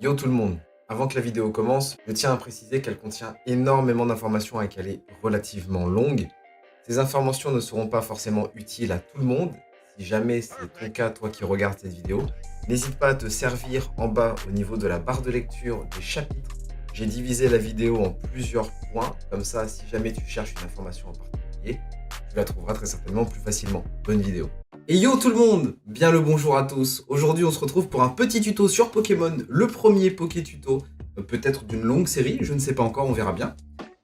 Yo tout le monde, avant que la vidéo commence, je tiens à préciser qu'elle contient énormément d'informations et qu'elle est relativement longue. Ces informations ne seront pas forcément utiles à tout le monde. Si jamais c'est ton cas, toi qui regardes cette vidéo, n'hésite pas à te servir en bas au niveau de la barre de lecture des chapitres. J'ai divisé la vidéo en plusieurs points, comme ça si jamais tu cherches une information en particulier, tu la trouveras très certainement plus facilement. Bonne vidéo. Et yo tout le monde, bien le bonjour à tous. Aujourd'hui on se retrouve pour un petit tuto sur Pokémon, le premier Poké Tuto, peut-être d'une longue série, je ne sais pas encore, on verra bien.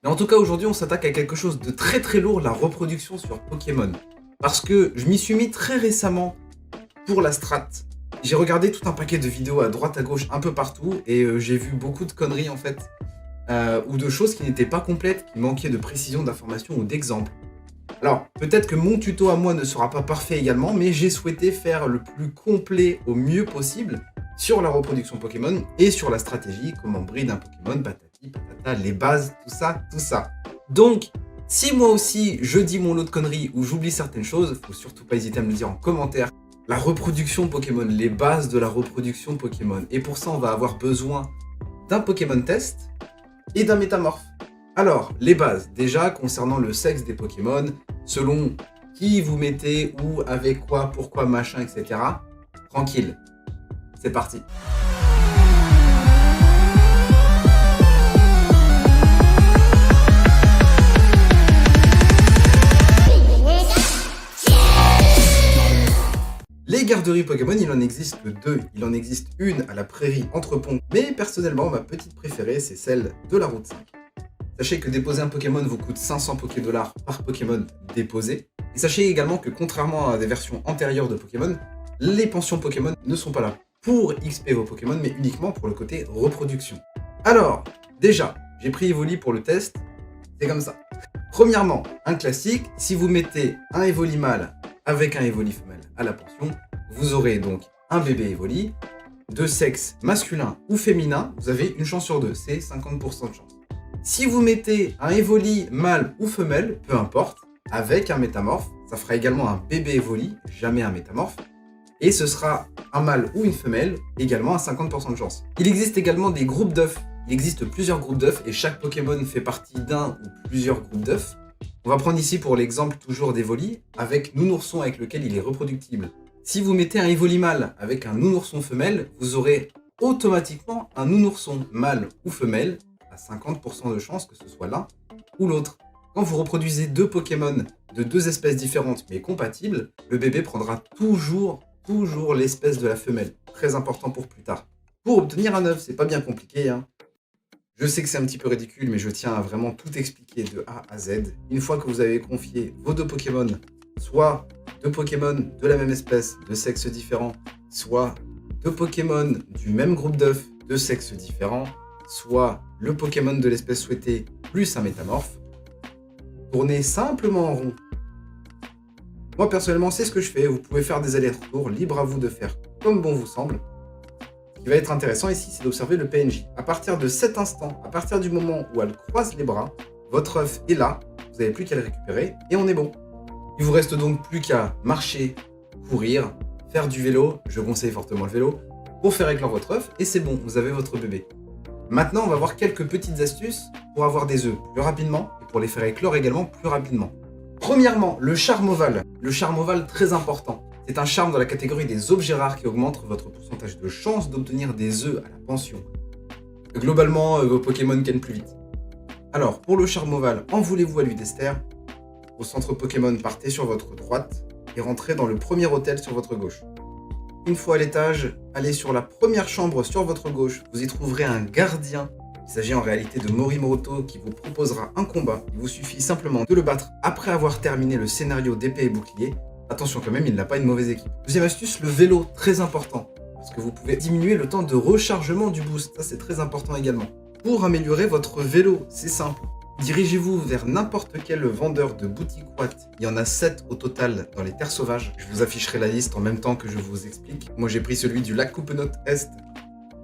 Mais en tout cas aujourd'hui on s'attaque à quelque chose de très lourd, la reproduction sur Pokémon. Parce que je m'y suis mis très récemment pour la strat. J'ai regardé tout un paquet de vidéos à droite à gauche un peu partout et j'ai vu beaucoup de conneries en fait. Ou de choses qui n'étaient pas complètes, qui manquaient de précision, d'information ou d'exemples. Alors, peut-être que mon tuto à moi ne sera pas parfait également, mais j'ai souhaité faire le plus complet au mieux possible sur la reproduction Pokémon et sur la stratégie, comment breed un Pokémon, patati, patata, les bases, tout ça. Donc, si moi aussi je dis mon lot de conneries ou j'oublie certaines choses, faut surtout pas hésiter à me le dire en commentaire. La reproduction Pokémon, les bases de la reproduction Pokémon. Et pour ça, on va avoir besoin d'un Pokémon test et d'un métamorphe. Alors, les bases, déjà concernant le sexe des Pokémon, selon qui vous mettez, où, avec quoi, pourquoi, machin, etc. Tranquille, c'est parti. Les garderies Pokémon, il en existe deux. Il en existe une à la prairie entre ponts, mais personnellement, ma petite préférée, c'est celle de la route 5. Sachez que déposer un Pokémon vous coûte 500 Pokédollars par Pokémon déposé. Et sachez également que contrairement à des versions antérieures de Pokémon, les pensions Pokémon ne sont pas là pour XP vos Pokémon, mais uniquement pour le côté reproduction. Alors, déjà, j'ai pris Evoli pour le test, c'est comme ça. Premièrement, un classique, si vous mettez un Evoli mâle avec un Evoli femelle à la pension, vous aurez donc un bébé Evoli, de sexe masculin ou féminin, vous avez une chance sur deux, c'est 50% de chance. Si vous mettez un Evoli mâle ou femelle, peu importe, avec un métamorphe, ça fera également un bébé Evoli, jamais un métamorphe, et ce sera un mâle ou une femelle, également à 50% de chance. Il existe également des groupes d'œufs. Il existe plusieurs groupes d'œufs et chaque Pokémon fait partie d'un ou plusieurs groupes d'œufs. On va prendre ici pour l'exemple toujours d'Evoli, avec Nounourson avec lequel il est reproductible. Si vous mettez un Evoli mâle avec un Nounourson femelle, vous aurez automatiquement un Nounourson mâle ou femelle, 50% de chance que ce soit l'un ou l'autre. Quand vous reproduisez deux Pokémon de deux espèces différentes mais compatibles, le bébé prendra toujours l'espèce de la femelle. Très important pour plus tard. Pour obtenir un œuf, c'est pas bien compliqué, hein. Je sais que c'est un petit peu ridicule, mais je tiens à vraiment tout expliquer de A à Z. Une fois que vous avez confié vos deux Pokémon, soit deux Pokémon de la même espèce, de sexe différent, soit deux Pokémon du même groupe d'œufs, de sexe différent, soit le Pokémon de l'espèce souhaitée plus un métamorphe, tournez simplement en rond. Moi personnellement c'est ce que je fais, vous pouvez faire des allers-retours, libre à vous de faire comme bon vous semble. Ce qui va être intéressant ici, c'est d'observer le PNJ. À partir de cet instant, à partir du moment où elle croise les bras, votre œuf est là, vous n'avez plus qu'à le récupérer et on est bon. Il vous reste donc plus qu'à marcher, courir, faire du vélo, je conseille fortement le vélo, pour faire éclore votre œuf et c'est bon, vous avez votre bébé. Maintenant, on va voir quelques petites astuces pour avoir des œufs plus rapidement et pour les faire éclore également plus rapidement. Premièrement, le charme ovale. Le charme ovale, très important. C'est un charme dans la catégorie des objets rares qui augmente votre pourcentage de chance d'obtenir des œufs à la pension. Globalement, vos Pokémon gagnent plus vite. Alors, pour le charme ovale, en voulez-vous à Ludester? Au centre Pokémon, partez sur votre droite et rentrez dans le premier hôtel sur votre gauche. Une fois à l'étage, allez sur la première chambre sur votre gauche, vous y trouverez un gardien. Il s'agit en réalité de Morimoto qui vous proposera un combat. Il vous suffit simplement de le battre après avoir terminé le scénario d'épée et bouclier. Attention quand même, il n'a pas une mauvaise équipe. Deuxième astuce, le vélo, très important. Parce que vous pouvez diminuer le temps de rechargement du boost, ça c'est très important également. Pour améliorer votre vélo, c'est simple. Dirigez-vous vers n'importe quel vendeur de boutique Watt. Il y en a 7 au total dans les terres sauvages. Je vous afficherai la liste en même temps que je vous explique. Moi j'ai pris celui du lac Coupenote Est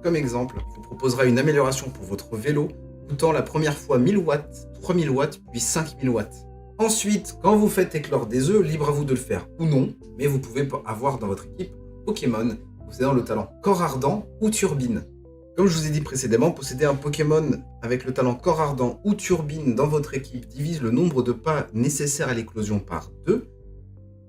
comme exemple. Il vous proposera une amélioration pour votre vélo, coûtant la première fois 1000 watts, 3000 watts, puis 5000 watts. Ensuite, quand vous faites éclore des œufs, libre à vous de le faire ou non, mais vous pouvez avoir dans votre équipe Pokémon possédant le talent Corps Ardent ou Turbine. Comme je vous ai dit précédemment, posséder un Pokémon avec le talent Corps Ardent ou Turbine dans votre équipe divise le nombre de pas nécessaires à l'éclosion par 2.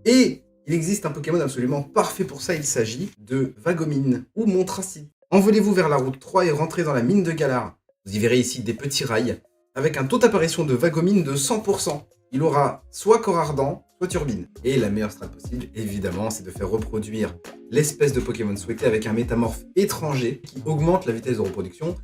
Et il existe un Pokémon absolument parfait pour ça, il s'agit de Vagomine ou Montracite. Envolez-vous vers la route 3 et rentrez dans la mine de Galar. Vous y verrez ici des petits rails avec un taux d'apparition de Vagomine de 100%. Il aura soit Corps Ardent, soit Turbine. Et la meilleure strat possible, évidemment, c'est de faire reproduire l'espèce de Pokémon souhaité avec un métamorphe étranger qui augmente la vitesse de reproduction.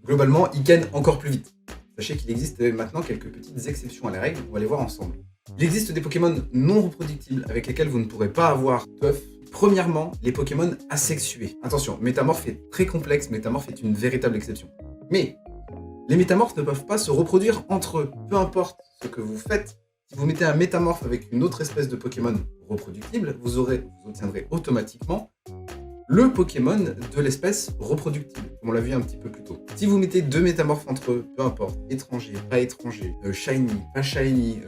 Globalement, il ken encore plus vite. Sachez qu'il existe maintenant quelques petites exceptions à la règle, on va les voir ensemble. Il existe des Pokémon non reproductibles avec lesquels vous ne pourrez pas avoir d'œufs. Premièrement, les Pokémon asexués. Attention, Métamorphe est très complexe, Métamorphe est une véritable exception. Mais les métamorphes ne peuvent pas se reproduire entre eux. Peu importe ce que vous faites, si vous mettez un métamorphe avec une autre espèce de Pokémon reproductible, vous obtiendrez automatiquement le Pokémon de l'espèce reproductible, comme on l'a vu un petit peu plus tôt. Si vous mettez deux métamorphes entre eux, peu importe, étrangers, pas étrangers, shiny, pas shiny,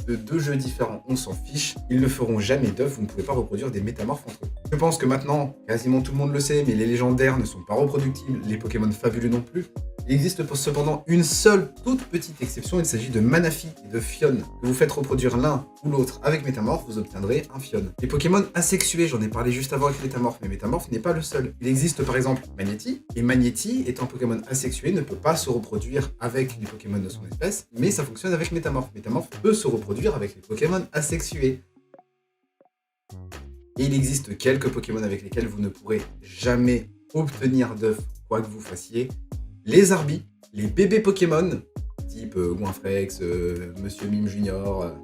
de deux jeux différents, on s'en fiche, ils ne feront jamais d'œufs, vous ne pouvez pas reproduire des métamorphes entre eux. Je pense que maintenant, quasiment tout le monde le sait, mais les légendaires ne sont pas reproductibles, les Pokémon fabuleux non plus. Il existe cependant une seule toute petite exception, il s'agit de Manaphy et de Phione. Que vous faites reproduire l'un ou l'autre avec Métamorphe, vous obtiendrez un Phione. Les Pokémon asexués, j'en ai parlé juste avant avec Métamorphe, mais Métamorphe n'est pas le seul. Il existe par exemple Magnéti, et Magnéti, étant Pokémon asexué, ne peut pas se reproduire avec les Pokémon de son espèce, mais ça fonctionne avec Métamorphe. Métamorphe peut se reproduire avec les Pokémon asexués. Et il existe quelques Pokémon avec lesquels vous ne pourrez jamais obtenir d'œufs, quoi que vous fassiez. Les Arbis, les bébés Pokémon, type Goinfrex, Monsieur Mime Junior,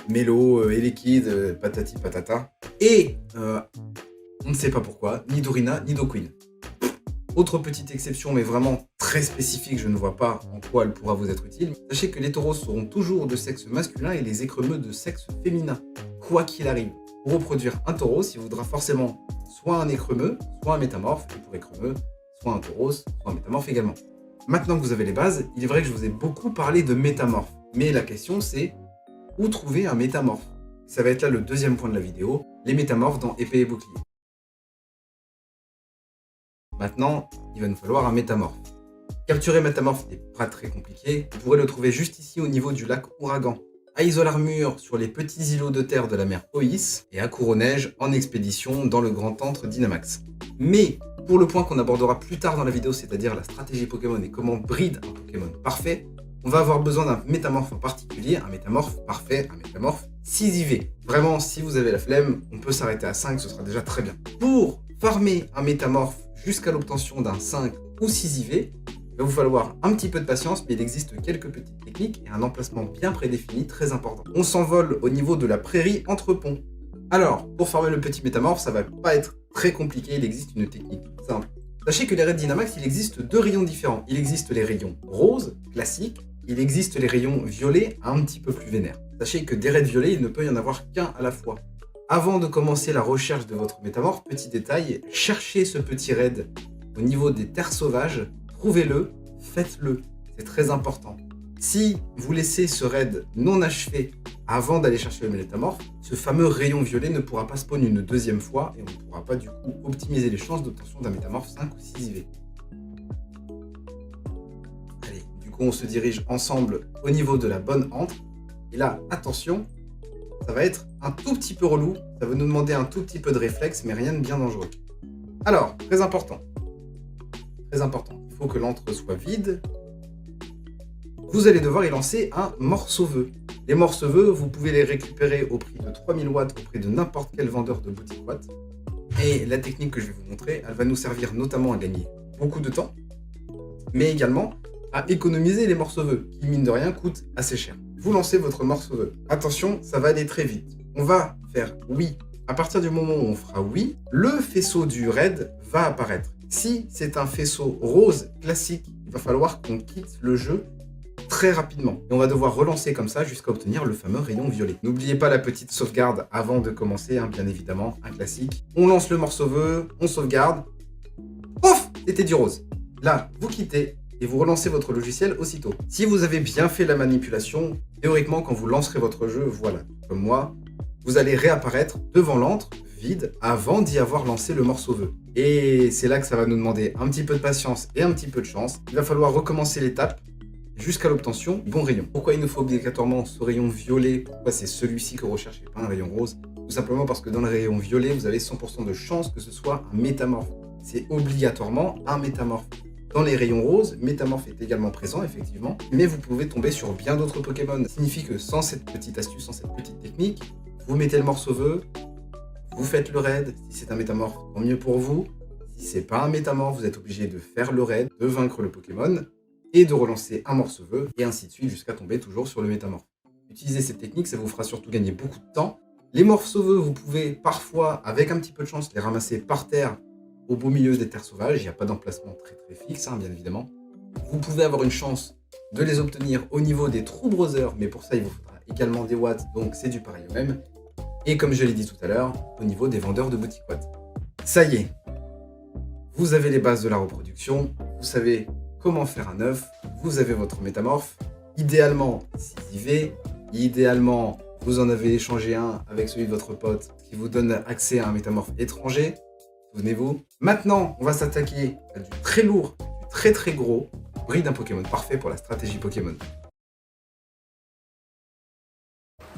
Melo, Elekid, patati patata. Et on ne sait pas pourquoi, ni Dorina, ni Doqueen. Autre petite exception, mais vraiment très spécifique, je ne vois pas en quoi elle pourra vous être utile. Sachez que les taureaux seront toujours de sexe masculin et les écremeux de sexe féminin, quoi qu'il arrive. Pour reproduire un taureau, il voudra forcément soit un écremeux, soit un métamorphe, et pour écremeux, soit un taureau, soit un métamorphe également. Maintenant que vous avez les bases, il est vrai que je vous ai beaucoup parlé de métamorphe. Mais la question c'est, où trouver un métamorphe? Ça va être là le deuxième point de la vidéo, les métamorphes dans épée et bouclier. Maintenant, il va nous falloir un métamorphe. Capturer métamorphe n'est pas très compliqué, vous pourrez le trouver juste ici au niveau du lac Ouragan, à Isolarmure sur les petits îlots de terre de la mer Oïs, et à Couro-Neige en expédition dans le grand antre Dynamax. Mais pour le point qu'on abordera plus tard dans la vidéo, c'est-à-dire la stratégie Pokémon et comment breed un Pokémon parfait, on va avoir besoin d'un métamorphe en particulier, un métamorphe parfait, un métamorphe 6 IV. Vraiment, si vous avez la flemme, on peut s'arrêter à 5, ce sera déjà très bien. Pour farmer un métamorphe jusqu'à l'obtention d'un 5 ou 6 IV, il va vous falloir un petit peu de patience, mais il existe quelques petites techniques et un emplacement bien prédéfini très important. On s'envole au niveau de la prairie entre ponts. Alors, pour farmer le petit métamorphe, ça va pas être très compliqué, il existe une technique simple. Sachez que les raids Dynamax, il existe deux rayons différents. Il existe les rayons roses, classiques, il existe les rayons violets, un petit peu plus vénères. Sachez que des raids violets, il ne peut y en avoir qu'un à la fois. Avant de commencer la recherche de votre métamorphe, petit détail, cherchez ce petit raid au niveau des terres sauvages, trouvez-le, faites-le, c'est très important. Si vous laissez ce raid non achevé avant d'aller chercher le métamorphe, ce fameux rayon violet ne pourra pas spawn une deuxième fois et on ne pourra pas du coup optimiser les chances d'obtention d'un métamorphe 5 ou 6 IV. Allez, du coup on se dirige ensemble au niveau de la bonne antre. Et là, attention, ça va être un tout petit peu relou, ça va nous demander un tout petit peu de réflexe, mais rien de bien dangereux. Alors, très important, il faut que l'antre soit vide. Vous allez devoir y lancer un morceau-vœu. Les morceaux-vœux, vous pouvez les récupérer au prix de 3000 watts auprès de n'importe quel vendeur de boutique watts. Et la technique que je vais vous montrer, elle va nous servir notamment à gagner beaucoup de temps, mais également à économiser les morceaux-vœux, qui mine de rien coûtent assez cher. Vous lancez votre morceau-vœu. Attention, ça va aller très vite. On va faire oui. À partir du moment où on fera oui, le faisceau du raid va apparaître. Si c'est un faisceau rose classique, il va falloir qu'on quitte le jeu très rapidement. Et on va devoir relancer comme ça jusqu'à obtenir le fameux rayon violet. N'oubliez pas la petite sauvegarde avant de commencer, hein, bien évidemment, un classique. On lance le morceau-vœu, on sauvegarde. Ouf, c'était du rose. Là, vous quittez et vous relancez votre logiciel aussitôt. Si vous avez bien fait la manipulation, théoriquement, quand vous lancerez votre jeu, voilà, comme moi, vous allez réapparaître devant l'antre vide avant d'y avoir lancé le morceau-vœu. Et c'est là que ça va nous demander un petit peu de patience et un petit peu de chance. Il va falloir recommencer l'étape jusqu'à l'obtention du bon rayon. Pourquoi il nous faut obligatoirement ce rayon violet? Pourquoi c'est celui-ci que recherche et pas un rayon rose? Tout simplement parce que dans le rayon violet, vous avez 100% de chance que ce soit un métamorphe. C'est obligatoirement un métamorphe. Dans les rayons roses, métamorphe est également présent, effectivement, mais vous pouvez tomber sur bien d'autres Pokémon. Ça signifie que sans cette petite astuce, sans cette petite technique, vous mettez le morceau-vœu, vous faites le raid. Si c'est un métamorphe, tant mieux pour vous. Si c'est pas un métamorphe, vous êtes obligé de faire le raid, de vaincre le Pokémon et de relancer un morceau-vœu, et ainsi de suite jusqu'à tomber toujours sur le métamorphe. Utilisez cette technique, ça vous fera surtout gagner beaucoup de temps. Les morceaux-vœux, vous pouvez parfois, avec un petit peu de chance, les ramasser par terre au beau milieu des terres sauvages. Il n'y a pas d'emplacement très fixe, bien évidemment. Vous pouvez avoir une chance de les obtenir au niveau des True Brothers, mais pour ça, il vous faudra également des watts, donc c'est du pareil au même. Et comme je l'ai dit tout à l'heure, au niveau des vendeurs de boutiques watts. Ça y est, vous avez les bases de la reproduction, vous savez comment faire un œuf, vous avez votre métamorphe, idéalement 6 IV, idéalement vous en avez échangé un avec celui de votre pote qui vous donne accès à un métamorphe étranger, souvenez-vous. Maintenant, on va s'attaquer à du très lourd, du très gros, bride d'un Pokémon parfait pour la stratégie Pokémon.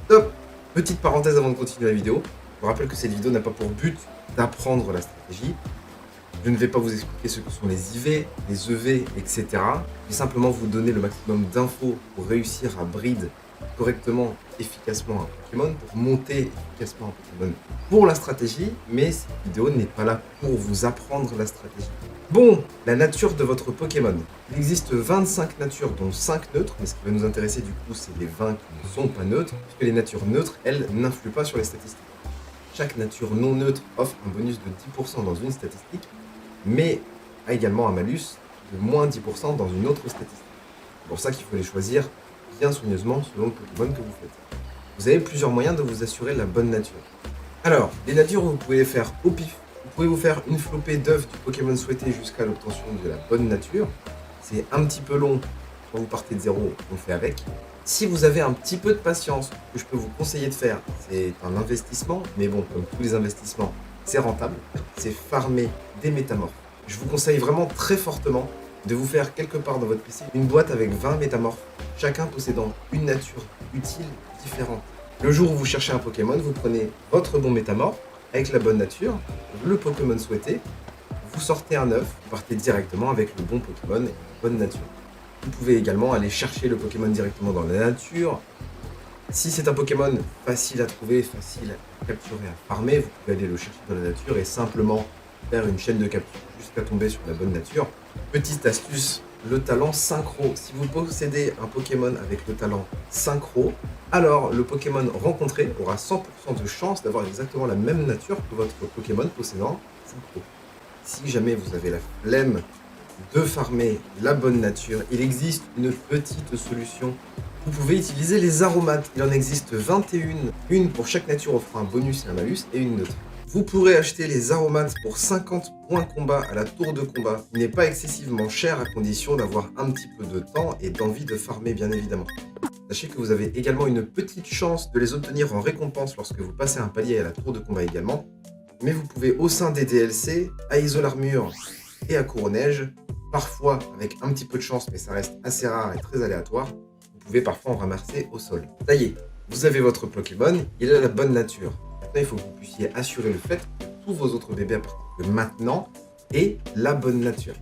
Top. Petite parenthèse avant de continuer la vidéo, je vous rappelle que cette vidéo n'a pas pour but d'apprendre la stratégie. Je ne vais pas vous expliquer ce que sont les IV, les EV, etc. Je vais simplement vous donner le maximum d'infos pour réussir à breed correctement, efficacement un Pokémon, pour monter efficacement un Pokémon pour la stratégie, mais cette vidéo n'est pas là pour vous apprendre la stratégie. Bon, la nature de votre Pokémon. Il existe 25 natures, dont 5 neutres, mais ce qui va nous intéresser du coup, c'est les 20 qui ne sont pas neutres, puisque les natures neutres, elles, n'influent pas sur les statistiques. Chaque nature non neutre offre un bonus de 10% dans une statistique, mais a également un malus de moins 10% dans une autre statistique. C'est pour ça qu'il faut les choisir bien soigneusement selon le Pokémon que vous faites. Vous avez plusieurs moyens de vous assurer la bonne nature. Alors, les natures, vous pouvez les faire au pif. Vous pouvez vous faire une flopée d'œufs du Pokémon souhaité jusqu'à l'obtention de la bonne nature. C'est un petit peu long quand vous partez de zéro, on fait avec. Si vous avez un petit peu de patience, ce que je peux vous conseiller de faire, c'est un investissement, mais bon, comme tous les investissements, c'est rentable, c'est farmer des métamorphes. Je vous conseille vraiment très fortement de vous faire quelque part dans votre PC une boîte avec 20 métamorphes, chacun possédant une nature utile différente. Le jour où vous cherchez un Pokémon, vous prenez votre bon métamorphe avec la bonne nature, le Pokémon souhaité, vous sortez un œuf, vous partez directement avec le bon Pokémon et la bonne nature. Vous pouvez également aller chercher le Pokémon directement dans la nature. Si c'est un Pokémon facile à trouver, facile à capturer, à farmer, vous pouvez aller le chercher dans la nature et simplement faire une chaîne de capture jusqu'à tomber sur la bonne nature. Petite astuce, le talent synchro. Si vous possédez un Pokémon avec le talent synchro, alors le Pokémon rencontré aura 100% de chance d'avoir exactement la même nature que votre Pokémon possédant synchro. Si jamais vous avez la flemme de farmer la bonne nature, il existe une petite solution. Vous pouvez utiliser les aromates. Il en existe 21. Une pour chaque nature offrant un bonus et un malus et une neutre. Vous pourrez acheter les aromates pour 50 points combat à la tour de combat. Il n'est pas excessivement cher à condition d'avoir un petit peu de temps et d'envie de farmer bien évidemment. Sachez que vous avez également une petite chance de les obtenir en récompense lorsque vous passez un palier à la tour de combat également. Mais vous pouvez au sein des DLC, à Isolarmure et à Couro-Neige, parfois avec un petit peu de chance mais ça reste assez rare et très aléatoire, vous pouvez parfois en ramasser au sol. Ça y est, vous avez votre Pokémon, il a la bonne nature. Maintenant, il faut que vous puissiez assurer le fait que tous vos autres bébés à partir de maintenant aient la bonne nature.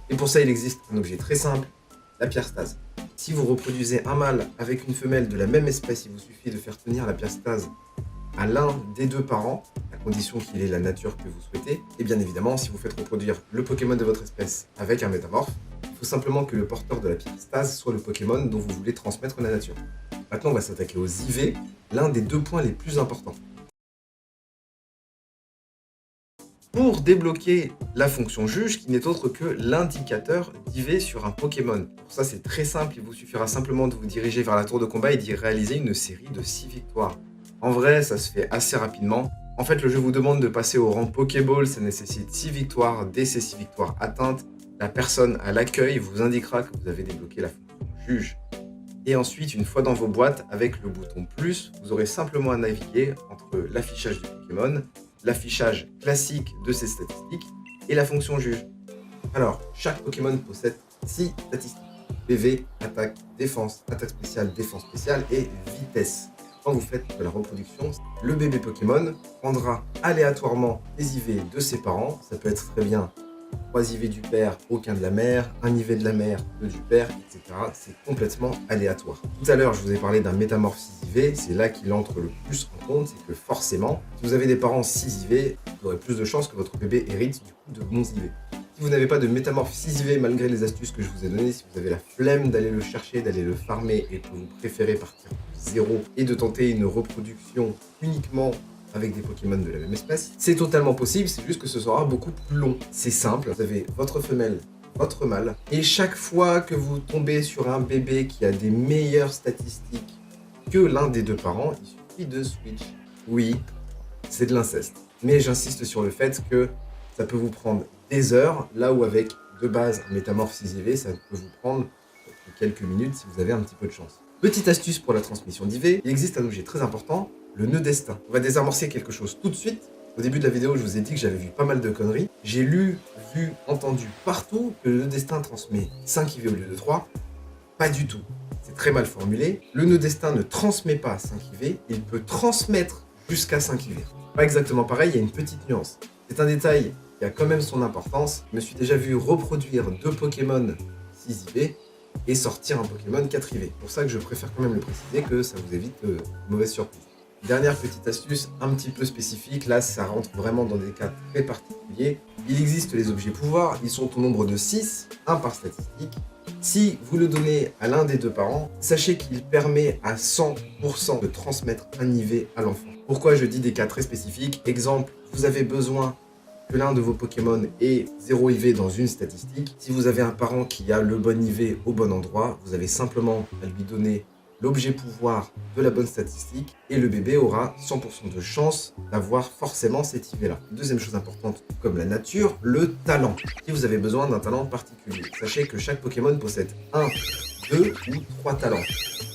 Et pour ça, il existe un objet très simple, la pierre stase. Si vous reproduisez un mâle avec une femelle de la même espèce, il vous suffit de faire tenir la pierre stase à l'un des deux parents, à condition qu'il ait la nature que vous souhaitez. Et bien évidemment, si vous faites reproduire le Pokémon de votre espèce avec un métamorphe, il faut simplement que le porteur de la pierre stase soit le Pokémon dont vous voulez transmettre la nature. Maintenant, on va s'attaquer aux IV, l'un des deux points les plus importants. Pour débloquer la fonction juge, qui n'est autre que l'indicateur d'IV sur un Pokémon. Pour ça, c'est très simple, il vous suffira simplement de vous diriger vers la tour de combat et d'y réaliser une série de 6 victoires. En vrai, ça se fait assez rapidement. En fait, le jeu vous demande de passer au rang Pokéball, ça nécessite 6 victoires. Dès ces 6 victoires atteintes, la personne à l'accueil vous indiquera que vous avez débloqué la fonction juge. Et ensuite, une fois dans vos boîtes, avec le bouton plus, vous aurez simplement à naviguer entre l'affichage du Pokémon l'affichage classique de ces statistiques et la fonction juge. Alors, chaque Pokémon possède 6 statistiques. PV, attaque, défense spéciale et vitesse. Quand vous faites de la reproduction, le bébé Pokémon prendra aléatoirement les IV de ses parents. Ça peut être très bien 3 IV du père, aucun de la mère, 1 IV de la mère, 2 du père, etc. C'est complètement aléatoire. Tout à l'heure, je vous ai parlé d'un métamorphe 6 IV. C'est là qu'il entre le plus en compte. C'est que forcément, si vous avez des parents 6 IV, vous aurez plus de chances que votre bébé hérite du coup de bons IV. Si vous n'avez pas de métamorphe 6 IV malgré les astuces que je vous ai données, si vous avez la flemme d'aller le chercher, d'aller le farmer et que vous préférez partir de 0 et de tenter une reproduction uniquement avec des Pokémon de la même espèce, c'est totalement possible, c'est juste que ce sera beaucoup plus long. C'est simple, vous avez votre femelle, votre mâle, et chaque fois que vous tombez sur un bébé qui a des meilleures statistiques que l'un des deux parents, il suffit de switch. Oui, c'est de l'inceste. Mais j'insiste sur le fait que ça peut vous prendre des heures, là où avec de base un métamorphe 6 IV, ça peut vous prendre quelques minutes si vous avez un petit peu de chance. Petite astuce pour la transmission d'IV, il existe un objet très important, le nœud destin. On va désamorcer quelque chose tout de suite. Au début de la vidéo, je vous ai dit que j'avais vu pas mal de conneries. J'ai lu, vu, entendu partout que le nœud destin transmet 5 IV au lieu de 3. Pas du tout. C'est très mal formulé. Le nœud destin ne transmet pas 5 IV, il peut transmettre jusqu'à 5 IV. Pas exactement pareil, il y a une petite nuance. C'est un détail qui a quand même son importance. Je me suis déjà vu reproduire 2 Pokémon 6 IV et sortir un Pokémon 4 IV. C'est pour ça que je préfère quand même le préciser, que ça vous évite de mauvaises surprises. Dernière petite astuce un petit peu spécifique, là ça rentre vraiment dans des cas très particuliers. Il existe les objets pouvoirs, ils sont au nombre de 6, 1 par statistique. Si vous le donnez à l'un des deux parents, sachez qu'il permet à 100% de transmettre un IV à l'enfant. Pourquoi je dis des cas très spécifiques? Exemple, vous avez besoin que l'un de vos Pokémon ait 0 IV dans une statistique. Si vous avez un parent qui a le bon IV au bon endroit, vous avez simplement à lui donner l'objet pouvoir de la bonne statistique et le bébé aura 100% de chance d'avoir forcément cet IV-là. Deuxième chose importante, comme la nature, le talent. Si vous avez besoin d'un talent particulier, sachez que chaque Pokémon possède 1, 2 ou 3 talents.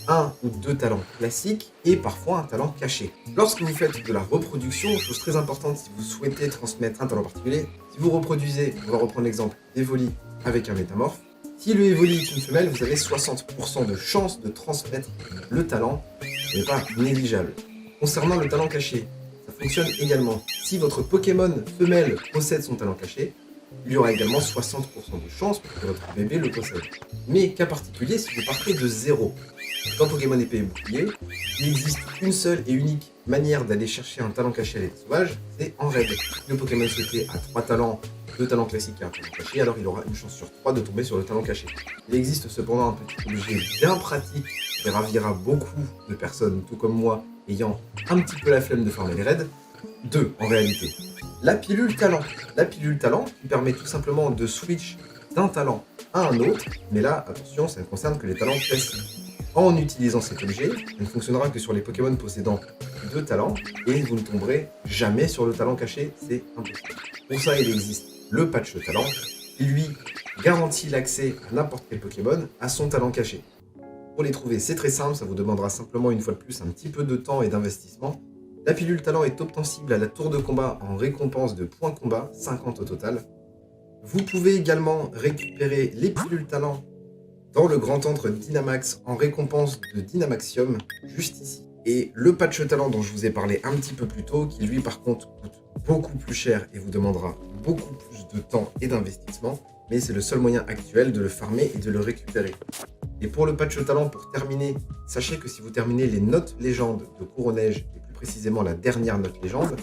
1 ou 2 talents classiques et parfois un talent caché. Lorsque vous faites de la reproduction, chose très importante si vous souhaitez transmettre un talent particulier, si vous reproduisez, on va reprendre l'exemple d'Evoli avec un métamorphe, si le Evoli est une femelle, vous avez 60% de chance de transmettre le talent, ce n'est pas négligeable. Concernant le talent caché, ça fonctionne également. Si votre Pokémon femelle possède son talent caché, il y aura également 60% de chance pour que votre bébé le possède. Mais cas particulier, si vous partez de 0, dans Pokémon épée et bouclier, il existe une seule et unique manière d'aller chercher un talent caché à l'état sauvage, c'est en raid. Le Pokémon sauté a 3 talents, 2 talents classiques et un talent caché, alors il aura une chance sur 3 de tomber sur le talent caché. Il existe cependant un petit objet bien pratique qui ravira beaucoup de personnes, tout comme moi, ayant un petit peu la flemme de farmer les raids. 2 en réalité. La pilule talent. La pilule talent qui permet tout simplement de switch d'un talent à un autre, mais là, attention, ça ne concerne que les talents classiques. En utilisant cet objet, il ne fonctionnera que sur les Pokémon possédant 2 talents, et vous ne tomberez jamais sur le talent caché, c'est impossible. Pour ça, il existe le patch talent, qui lui garantit l'accès à n'importe quel Pokémon à son talent caché. Pour les trouver, c'est très simple, ça vous demandera simplement une fois de plus un petit peu de temps et d'investissement. La pilule talent est obtensible à la tour de combat en récompense de points combat, 50 au total. Vous pouvez également récupérer les pilules talent dans le grand antre Dynamax en récompense de Dynamaxium, juste ici. Et le patch talent dont je vous ai parlé un petit peu plus tôt, qui lui par contre coûte beaucoup plus cher et vous demandera beaucoup plus de temps et d'investissement, mais c'est le seul moyen actuel de le farmer et de le récupérer. Et pour le patch talent, pour terminer, sachez que si vous terminez les notes légendes de Couro-Neige, et plus précisément la dernière note légende,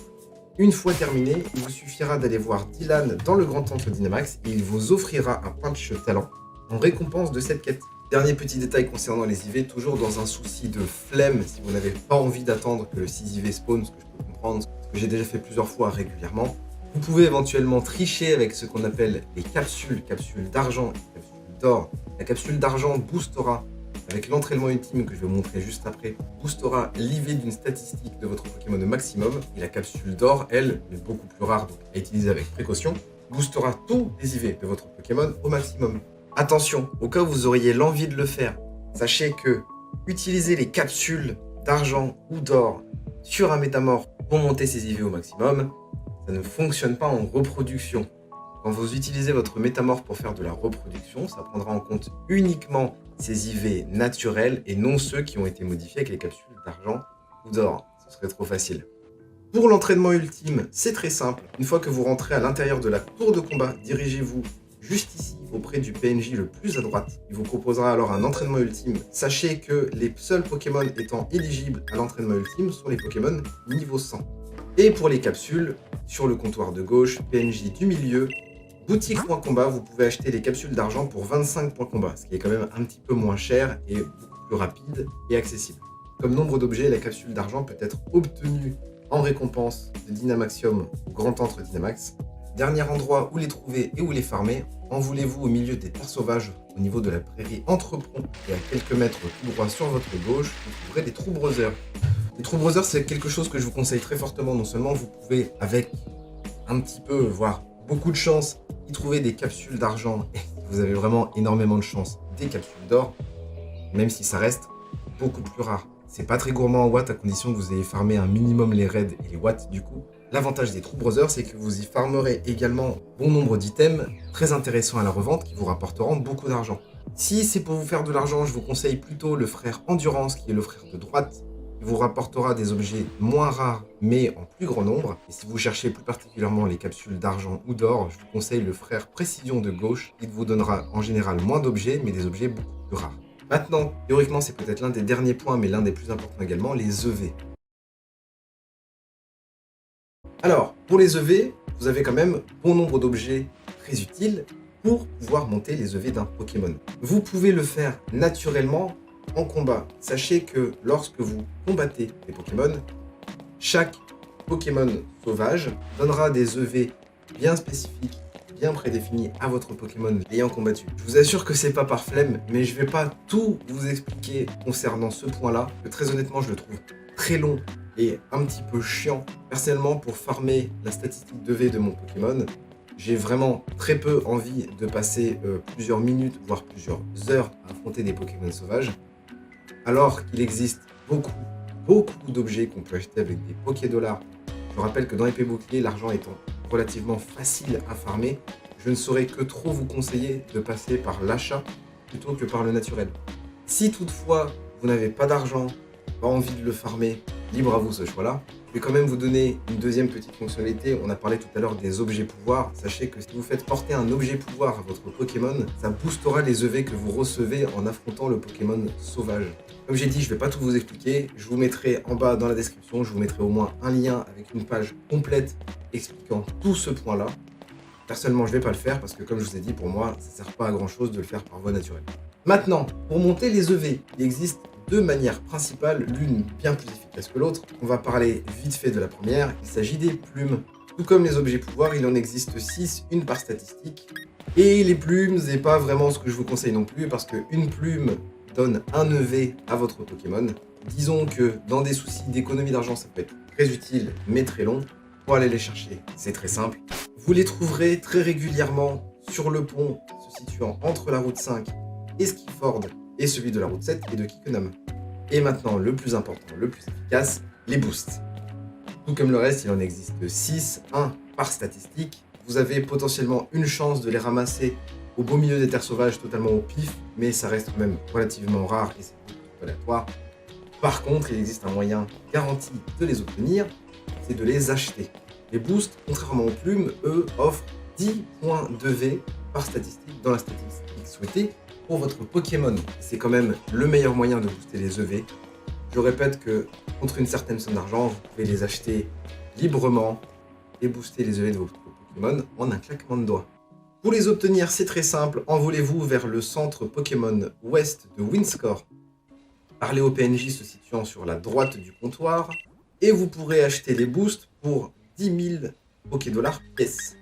une fois terminé, il vous suffira d'aller voir Dylan dans le grand antre Dynamax et il vous offrira un patch talent en récompense de cette quête. Dernier petit détail concernant les IV, toujours dans un souci de flemme, si vous n'avez pas envie d'attendre que le 6 IV spawn, ce que je peux comprendre, ce que j'ai déjà fait plusieurs fois régulièrement, vous pouvez éventuellement tricher avec ce qu'on appelle les capsules d'argent et capsules d'or. La capsule d'argent boostera, avec l'entraînement ultime que je vais vous montrer juste après, boostera l'IV d'une statistique de votre Pokémon au maximum, et la capsule d'or, elle, est beaucoup plus rare, donc à utiliser avec précaution, boostera tous les IV de votre Pokémon au maximum. Attention, au cas où vous auriez l'envie de le faire, sachez que utiliser les capsules d'argent ou d'or sur un métamorphe pour monter ses IV au maximum, ça ne fonctionne pas en reproduction. Quand vous utilisez votre métamorphe pour faire de la reproduction, ça prendra en compte uniquement ces IV naturels et non ceux qui ont été modifiés avec les capsules d'argent ou d'or. Ce serait trop facile. Pour l'entraînement ultime, c'est très simple. Une fois que vous rentrez à l'intérieur de la tour de combat, dirigez-vous juste ici, auprès du PNJ le plus à droite. Il vous proposera alors un entraînement ultime. Sachez que les seuls Pokémon étant éligibles à l'entraînement ultime sont les Pokémon niveau 100. Et pour les capsules, sur le comptoir de gauche, PNJ du milieu, boutique.combat, vous pouvez acheter les capsules d'argent pour 25 points combat, ce qui est quand même un petit peu moins cher et beaucoup plus rapide et accessible. Comme nombre d'objets, la capsule d'argent peut être obtenue en récompense de Dynamaxium au Grand Antre Dynamax. Dernier endroit où les trouver et où les farmer, en voulez-vous au milieu des terres sauvages, au niveau de la prairie Entrepont et à quelques mètres tout droit sur votre gauche, vous trouverez des True Brothers. Les True Brothers, c'est quelque chose que je vous conseille très fortement. Non seulement vous pouvez, avec un petit peu, voire beaucoup de chance, y trouver des capsules d'argent, et vous avez vraiment énormément de chance, des capsules d'or, même si ça reste beaucoup plus rare. C'est pas très gourmand en watts à condition que vous ayez farmé un minimum les raids et les watts du coup. L'avantage des True Brothers, c'est que vous y farmerez également bon nombre d'items très intéressants à la revente qui vous rapporteront beaucoup d'argent. Si c'est pour vous faire de l'argent, je vous conseille plutôt le frère Endurance qui est le frère de droite. Il vous rapportera des objets moins rares mais en plus grand nombre. Et si vous cherchez plus particulièrement les capsules d'argent ou d'or, je vous conseille le frère Précision de gauche. Il vous donnera en général moins d'objets mais des objets beaucoup plus rares. Maintenant, théoriquement, c'est peut-être l'un des derniers points, mais l'un des plus importants également, les EV. Alors, pour les EV, vous avez quand même bon nombre d'objets très utiles pour pouvoir monter les EV d'un Pokémon. Vous pouvez le faire naturellement en combat. Sachez que lorsque vous combattez des Pokémon, chaque Pokémon sauvage donnera des EV bien spécifiques, bien prédéfini à votre Pokémon l'ayant combattu. Je vous assure que c'est pas par flemme, mais je vais pas tout vous expliquer concernant ce point-là, que très honnêtement je le trouve très long et un petit peu chiant. Personnellement, pour farmer la statistique de V de mon Pokémon, j'ai vraiment très peu envie de passer plusieurs minutes, voire plusieurs heures à affronter des Pokémon sauvages, alors qu'il existe beaucoup d'objets qu'on peut acheter avec des Pokédollars. Je rappelle que dans Épée Bouclier, l'argent étant relativement facile à farmer, je ne saurais que trop vous conseiller de passer par l'achat plutôt que par le naturel. Si toutefois vous n'avez pas d'argent, pas envie de le farmer, libre à vous ce choix-là. Je vais quand même vous donner une deuxième petite fonctionnalité. On a parlé tout à l'heure des objets pouvoirs. Sachez que si vous faites porter un objet pouvoir à votre Pokémon, ça boostera les EV que vous recevez en affrontant le Pokémon sauvage. Comme j'ai dit, je ne vais pas tout vous expliquer. Je vous mettrai en bas dans la description, je vous mettrai au moins un lien avec une page complète expliquant tout ce point-là. Personnellement, je ne vais pas le faire parce que comme je vous ai dit, pour moi, ça ne sert pas à grand-chose de le faire par voie naturelle. Maintenant, pour monter les EV, il existe deux manières principales, l'une bien plus efficace que l'autre. On va parler vite fait de la première, il s'agit des plumes. Tout comme les objets pouvoirs, il en existe 6, une par statistique. Et les plumes, c'est pas vraiment ce que je vous conseille non plus, parce qu'une plume donne un EV à votre Pokémon. Disons que dans des soucis d'économie d'argent, ça peut être très utile, mais très long. Pour aller les chercher, c'est très simple. Vous les trouverez très régulièrement sur le pont se situant entre la route 5 et Skiford, et celui de la route 7 et de Kikkonom. Et maintenant, le plus important, le plus efficace, les boosts. Tout comme le reste, il en existe 6, 1 par statistique. Vous avez potentiellement une chance de les ramasser au beau milieu des terres sauvages, totalement au pif, mais ça reste quand même relativement rare et c'est beaucoup aléatoire. Par contre, il existe un moyen garanti de les obtenir, c'est de les acheter. Les boosts, contrairement aux plumes, eux, offrent 10 points de V par statistique dans la statistique souhaitée pour votre Pokémon. C'est quand même le meilleur moyen de booster les EV. Je répète que contre une certaine somme d'argent, vous pouvez les acheter librement et booster les EV de votre Pokémon en un claquement de doigts. Pour les obtenir, c'est très simple. Envolez-vous vers le centre Pokémon ouest de Windscore. Parlez au PNJ se situant sur la droite du comptoir et vous pourrez acheter les boosts pour 10 000 Pokédollars pièce.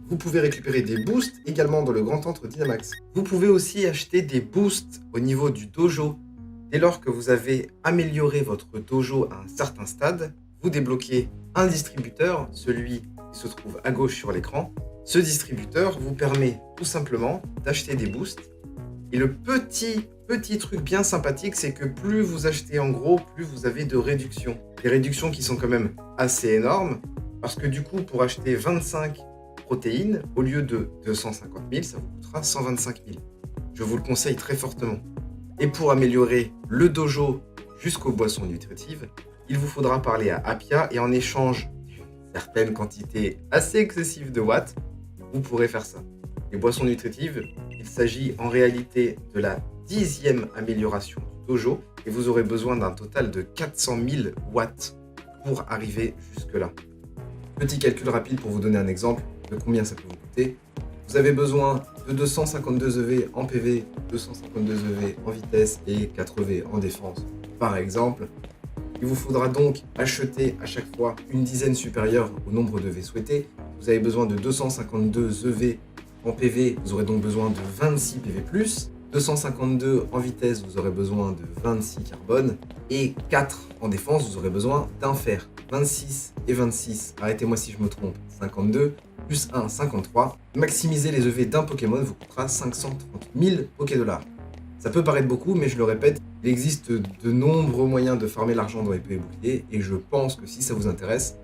Vous pouvez récupérer des boosts également dans le Grand Antre Dynamax. Vous pouvez aussi acheter des boosts au niveau du dojo. Dès lors que vous avez amélioré votre dojo à un certain stade, vous débloquez un distributeur, celui qui se trouve à gauche sur l'écran. Ce distributeur vous permet tout simplement d'acheter des boosts. Et le petit truc bien sympathique, c'est que plus vous achetez en gros, plus vous avez de réductions. Des réductions qui sont quand même assez énormes. Parce que du coup, pour acheter 25 protéines, au lieu de 250 000, ça vous coûtera 125 000. Je vous le conseille très fortement. Et pour améliorer le dojo jusqu'aux boissons nutritives, il vous faudra parler à Appia et en échange d'une certaine quantité assez excessive de watts, vous pourrez faire ça. Les boissons nutritives, il s'agit en réalité de la 10e amélioration du dojo et vous aurez besoin d'un total de 400 000 watts pour arriver jusque-là. Petit calcul rapide pour vous donner un exemple de combien ça peut vous coûter. Vous avez besoin de 252 EV en PV, 252 EV en vitesse et 4 EV en défense, par exemple. Il vous faudra donc acheter à chaque fois une dizaine supérieure au nombre d'EV souhaité. Vous avez besoin de 252 EV en PV, vous aurez donc besoin de 26 PV+. 252 en vitesse, vous aurez besoin de 26 carbone. Et 4 en défense, vous aurez besoin d'un fer. 26 et 26, arrêtez-moi si je me trompe, 52, plus 1, 53. Maximiser les EV d'un Pokémon vous coûtera 530 000 Pokédollars. Ça peut paraître beaucoup, mais je le répète, il existe de nombreux moyens de farmer l'argent dans épée et bouclier, et je pense que si ça vous intéresse,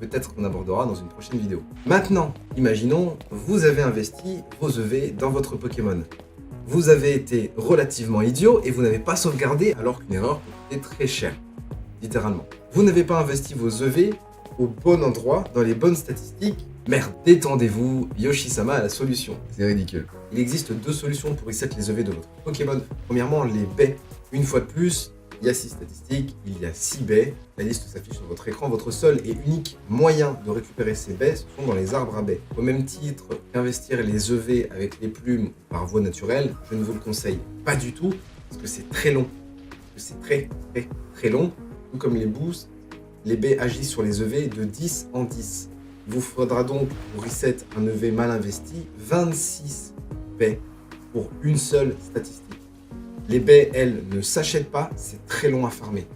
peut-être qu'on abordera dans une prochaine vidéo. Maintenant, imaginons, vous avez investi vos EV dans votre Pokémon. Vous avez été relativement idiot et vous n'avez pas sauvegardé alors qu'une erreur peut coûter très cher, littéralement. Vous n'avez pas investi vos EV au bon endroit, dans les bonnes statistiques. Merde, détendez-vous, Yoshi-sama a la solution. C'est ridicule. Il existe 2 solutions pour reset les EV de votre Pokémon. Premièrement, les baies. Une fois de plus, il y a 6 statistiques, il y a 6 baies. La liste s'affiche sur votre écran. Votre seul et unique moyen de récupérer ces baies, ce sont dans les arbres à baies. Au même titre qu'investir les EV avec les plumes par voie naturelle, je ne vous le conseille pas du tout, parce que c'est très long. C'est très long. Tout comme les boosts, les baies agissent sur les EV de 10 en 10. Il vous faudra donc, pour reset un EV mal investi, 26 baies pour une seule statistique. Les baies, elles, ne s'achètent pas, c'est très long à farmer.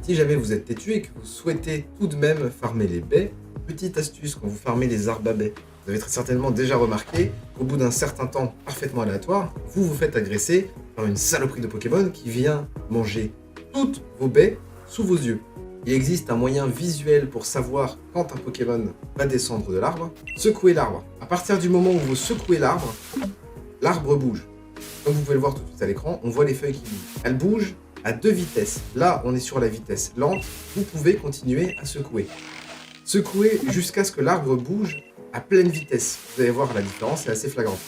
Si jamais vous êtes têtu et que vous souhaitez tout de même farmer les baies, petite astuce quand vous farmez les arbres à baies, vous avez très certainement déjà remarqué qu'au bout d'un certain temps parfaitement aléatoire, vous vous faites agresser par une saloperie de Pokémon qui vient manger toutes vos baies sous vos yeux. Il existe un moyen visuel pour savoir quand un Pokémon va descendre de l'arbre. Secouez l'arbre. À partir du moment où vous secouez l'arbre, l'arbre bouge. Comme vous pouvez le voir tout de suite à l'écran, on voit les feuilles qui bougent. Elles bougent à 2 vitesses. Là, on est sur la vitesse lente. Vous pouvez continuer à secouer. Secouez jusqu'à ce que l'arbre bouge à pleine vitesse. Vous allez voir la différence, c'est assez flagrant.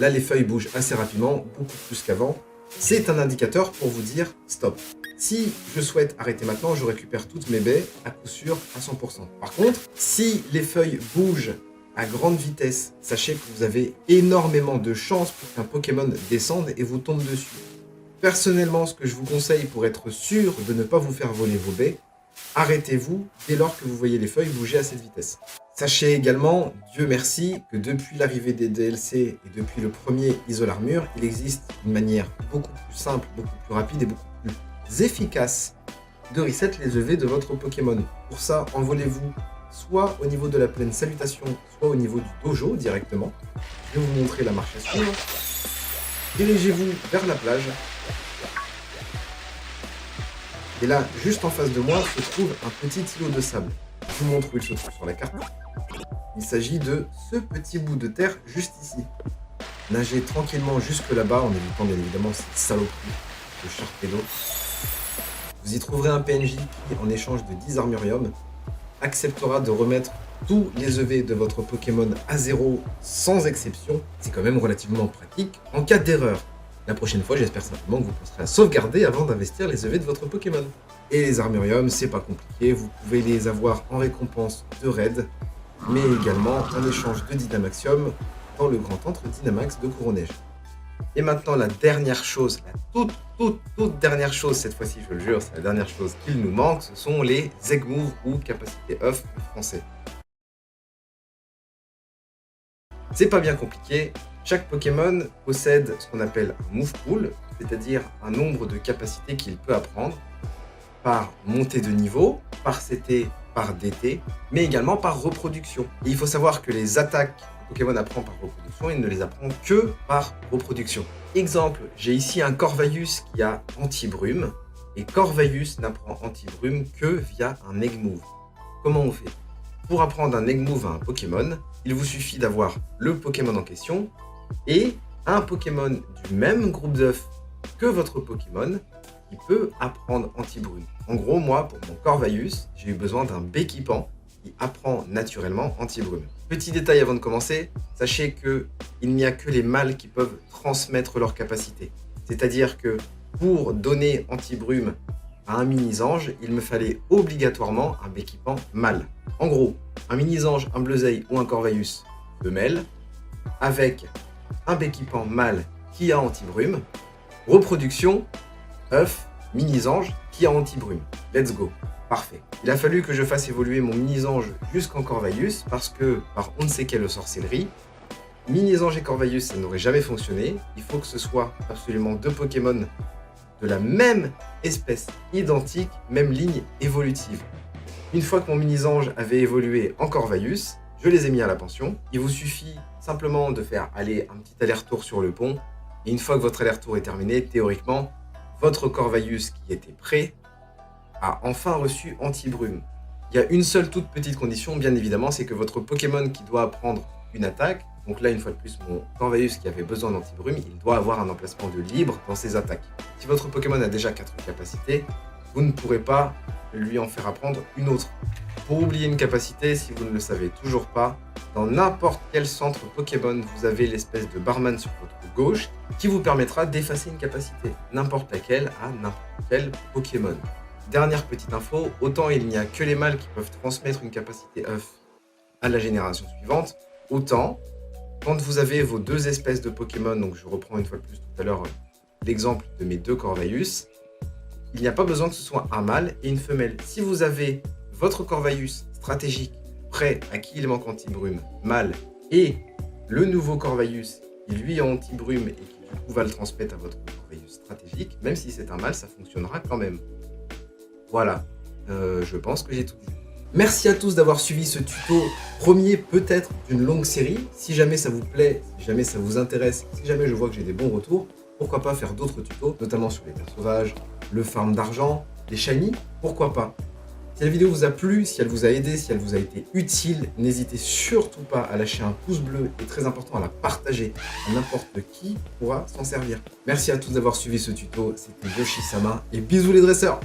Là, les feuilles bougent assez rapidement, beaucoup plus qu'avant. C'est un indicateur pour vous dire stop. Si je souhaite arrêter maintenant, je récupère toutes mes baies à coup sûr à 100%. Par contre, si les feuilles bougent à grande vitesse, sachez que vous avez énormément de chances pour qu'un Pokémon descende et vous tombe dessus. Personnellement, ce que je vous conseille pour être sûr de ne pas vous faire voler vos baies, arrêtez-vous dès lors que vous voyez les feuilles bouger à cette vitesse. Sachez également, Dieu merci, que depuis l'arrivée des DLC et depuis le premier Isole Armure, il existe une manière beaucoup plus simple, beaucoup plus rapide et beaucoup plus efficace de reset les EV de votre Pokémon. Pour ça, envolez-vous soit au niveau de la plaine Salutation, soit au niveau du dojo directement. Je vais vous montrer la marche à suivre. Dirigez-vous vers la plage. Et là, juste en face de moi, se trouve un petit îlot de sable. Je vous montre où il se trouve sur la carte. Il s'agit de ce petit bout de terre juste ici. Nagez tranquillement jusque là-bas en évitant bien évidemment cette saloperie de Sharpedo. Vous y trouverez un PNJ qui, en échange de 10 Armurium, acceptera de remettre tous les EV de votre Pokémon à 0 sans exception. C'est quand même relativement pratique en cas d'erreur. La prochaine fois, j'espère simplement que vous penserez à sauvegarder avant d'investir les EV de votre Pokémon. Et les Armurium, c'est pas compliqué, vous pouvez les avoir en récompense de raid, mais également en échange de Dynamaxium dans le grand antre Dynamax de Courneige. Et maintenant, la dernière chose, la toute dernière chose, cette fois-ci, je le jure, c'est la dernière chose qu'il nous manque, ce sont les Zeg Move ou capacité off en français. C'est pas bien compliqué, chaque Pokémon possède ce qu'on appelle un Move Pool, c'est-à-dire un nombre de capacités qu'il peut apprendre par montée de niveau, par CT, par DT, mais également par reproduction. Et il faut savoir que les attaques Pokémon apprend par reproduction, il ne les apprend que par reproduction. Exemple, j'ai ici un Corvus qui a anti-brume, et Corvus n'apprend anti-brume que via un Egg Move. Comment on fait? Pour apprendre un Egg Move à un Pokémon, il vous suffit d'avoir le Pokémon en question et un Pokémon du même groupe d'œufs que votre Pokémon qui peut apprendre Anti-Brume. En gros, moi, pour mon Corvayus, j'ai eu besoin d'un Béquipant qui apprend naturellement Anti-Brume. Petit détail avant de commencer, sachez qu'il n'y a que les mâles qui peuvent transmettre leur capacité. C'est-à-dire que pour donner Anti-Brume à un Minisange, il me fallait obligatoirement un Béquipant mâle. En gros, un Minisange, un Bleuzeil ou un Corvayus femelle, avec un Béquipant mâle qui a Anti-Brume, reproduction, œuf, Minisange qui a Anti-Brume. Let's go. Parfait. Il a fallu que je fasse évoluer mon Minisange jusqu'en Corvayus parce que, par on ne sait quelle sorcellerie, Minisange et Corvayus, ça n'aurait jamais fonctionné. Il faut que ce soit absolument deux Pokémon de la même espèce, identique, même ligne évolutive. Une fois que mon Minisange avait évolué en Corvayus, je les ai mis à la pension. Il vous suffit simplement de faire aller un petit aller-retour sur le pont. Et une fois que votre aller-retour est terminé, théoriquement, votre Corvayus qui était prêt a enfin reçu Anti-Brume. Il y a une seule toute petite condition, bien évidemment, c'est que votre Pokémon qui doit apprendre une attaque, donc là, une fois de plus, mon Corvayus qui avait besoin d'Anti-Brume, il doit avoir un emplacement de libre dans ses attaques. Si votre Pokémon a déjà 4 capacités, vous ne pourrez pas lui en faire apprendre une autre. Pour oublier une capacité, si vous ne le savez toujours pas, dans n'importe quel centre Pokémon, vous avez l'espèce de barman sur votre gauche qui vous permettra d'effacer une capacité, n'importe laquelle à n'importe quel Pokémon. Dernière petite info, autant il n'y a que les mâles qui peuvent transmettre une capacité œuf à la génération suivante, autant quand vous avez vos deux espèces de Pokémon, donc je reprends une fois de plus tout à l'heure l'exemple de mes deux Corvayus, il n'y a pas besoin que ce soit un mâle et une femelle. Si vous avez votre Corvayus stratégique prêt à qui il manque Anti-Brume mâle et le nouveau Corvayus qui lui a Anti-Brume et qui du coup va le transmettre à votre Corvayus stratégique, même si c'est un mâle, ça fonctionnera quand même. Voilà, je pense que j'ai tout dit. Merci à tous d'avoir suivi ce tuto, premier peut-être d'une longue série. Si jamais ça vous plaît, si jamais ça vous intéresse, si jamais je vois que j'ai des bons retours, pourquoi pas faire d'autres tutos, notamment sur les terres sauvages, le farm d'argent, les shiny, pourquoi pas. Si la vidéo vous a plu, si elle vous a aidé, si elle vous a été utile, n'hésitez surtout pas à lâcher un pouce bleu et très important à la partager à n'importe qui pourra s'en servir. Merci à tous d'avoir suivi ce tuto, c'était Yoshi-sama et bisous les dresseurs!